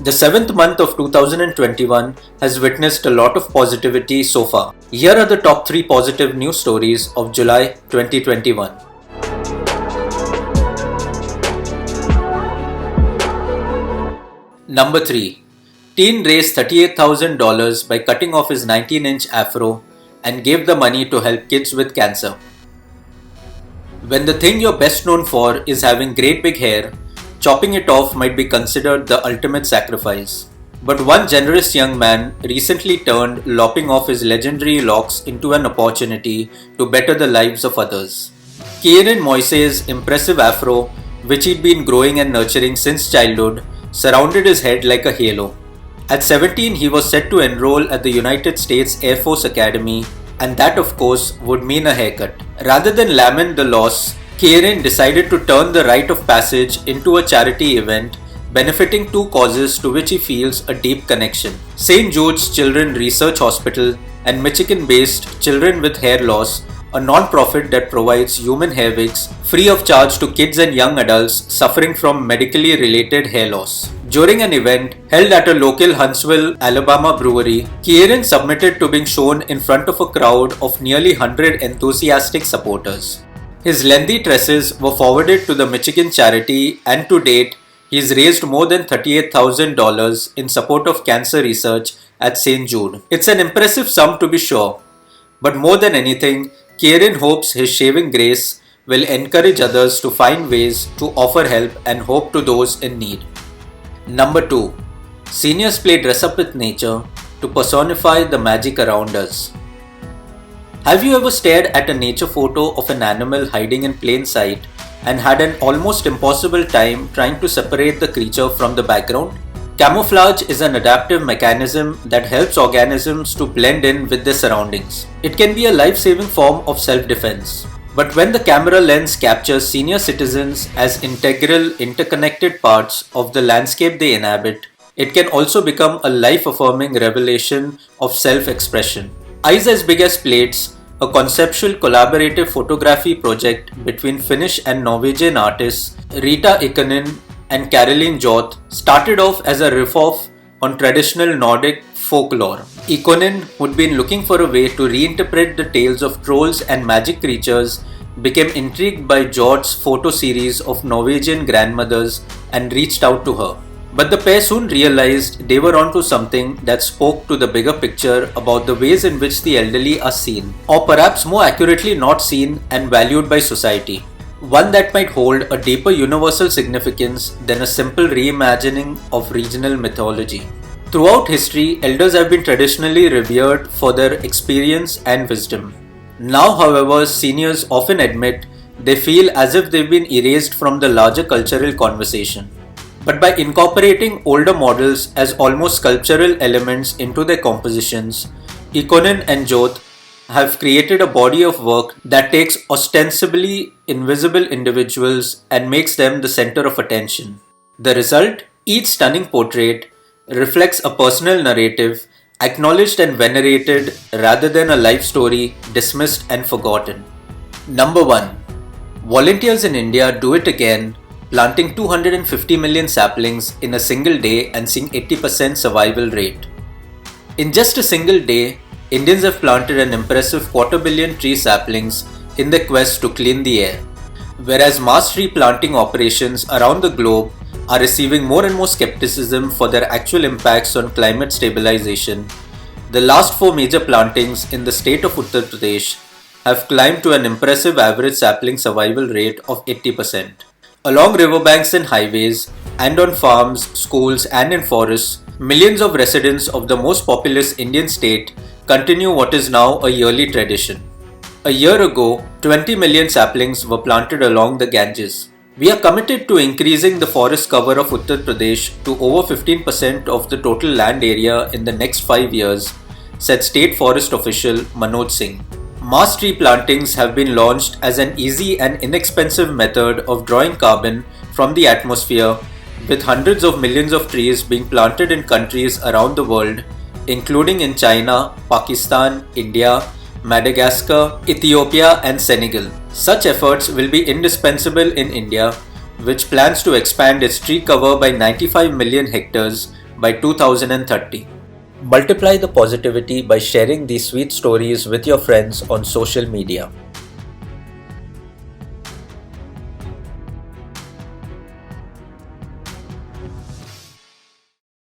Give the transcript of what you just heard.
The seventh month of 2021 has witnessed a lot of positivity so far. Here are the top 3 positive news stories of July 2021. Number 3. Teen raised $38,000 by cutting off his 19-inch afro and gave the money to help kids with cancer. When the thing you're best known for is having great big hair, chopping it off might be considered the ultimate sacrifice. But one generous young man recently turned lopping off his legendary locks into an opportunity to better the lives of others. Kieran Moise's impressive afro, which he'd been growing and nurturing since childhood, surrounded his head like a halo. At 17, he was set to enroll at the United States Air Force Academy, and that of course would mean a haircut. Rather than lament the loss, Kieran decided to turn the rite of passage into a charity event benefiting 2 causes to which he feels a deep connection: St. Jude's Children's Research Hospital and Michigan-based Children with Hair Loss, a non-profit that provides human hair wigs free of charge to kids and young adults suffering from medically related hair loss. During an event held at a local Huntsville, Alabama brewery, Kieran submitted to being shown in front of a crowd of nearly 100 enthusiastic supporters. His lengthy tresses were forwarded to the Michigan charity, and to date, he's raised more than $38,000 in support of cancer research at St. Jude. It's an impressive sum to be sure, but more than anything, Kieran hopes his shaving grace will encourage others to find ways to offer help and hope to those in need. Number 2. Seniors play dress up with nature to personify the magic around us. Have you ever stared at a nature photo of an animal hiding in plain sight and had an almost impossible time trying to separate the creature from the background? Camouflage is an adaptive mechanism that helps organisms to blend in with their surroundings. It can be a life-saving form of self-defense. But when the camera lens captures senior citizens as integral, interconnected parts of the landscape they inhabit, it can also become a life-affirming revelation of self-expression. Eyes as Big as Plates, a conceptual collaborative photography project between Finnish and Norwegian artists Rita Ikonen and Caroline Joth, started off as a riff-off on traditional Nordic folklore. Ikonen, who'd been looking for a way to reinterpret the tales of trolls and magic creatures, became intrigued by Joth's photo series of Norwegian grandmothers and reached out to her. But the pair soon realized they were onto something that spoke to the bigger picture about the ways in which the elderly are seen, or perhaps more accurately not seen and valued by society. One that might hold a deeper universal significance than a simple reimagining of regional mythology. Throughout history, elders have been traditionally revered for their experience and wisdom. Now, however, seniors often admit they feel as if they've been erased from the larger cultural conversation. But by incorporating older models as almost sculptural elements into their compositions, Ikonen and Joth have created a body of work that takes ostensibly invisible individuals and makes them the center of attention. The result? Each stunning portrait reflects a personal narrative, acknowledged and venerated rather than a life story dismissed and forgotten. Number 1. Volunteers in India do it again, planting 250 million saplings in a single day and seeing 80% survival rate. In just a single day, Indians have planted an impressive 250 million tree saplings in their quest to clean the air. Whereas mass tree planting operations around the globe are receiving more and more skepticism for their actual impacts on climate stabilization, the last 4 major plantings in the state of Uttar Pradesh have climbed to an impressive average sapling survival rate of 80%. Along riverbanks and highways, and on farms, schools, and in forests, millions of residents of the most populous Indian state continue what is now a yearly tradition. A year ago, 20 million saplings were planted along the Ganges. We are committed to increasing the forest cover of Uttar Pradesh to over 15% of the total land area in the next 5 years, said State Forest official Manoj Singh. Mass tree plantings have been launched as an easy and inexpensive method of drawing carbon from the atmosphere, with hundreds of millions of trees being planted in countries around the world, including in China, Pakistan, India, Madagascar, Ethiopia, and Senegal. Such efforts will be indispensable in India, which plans to expand its tree cover by 95 million hectares by 2030. Multiply the positivity by sharing these sweet stories with your friends on social media.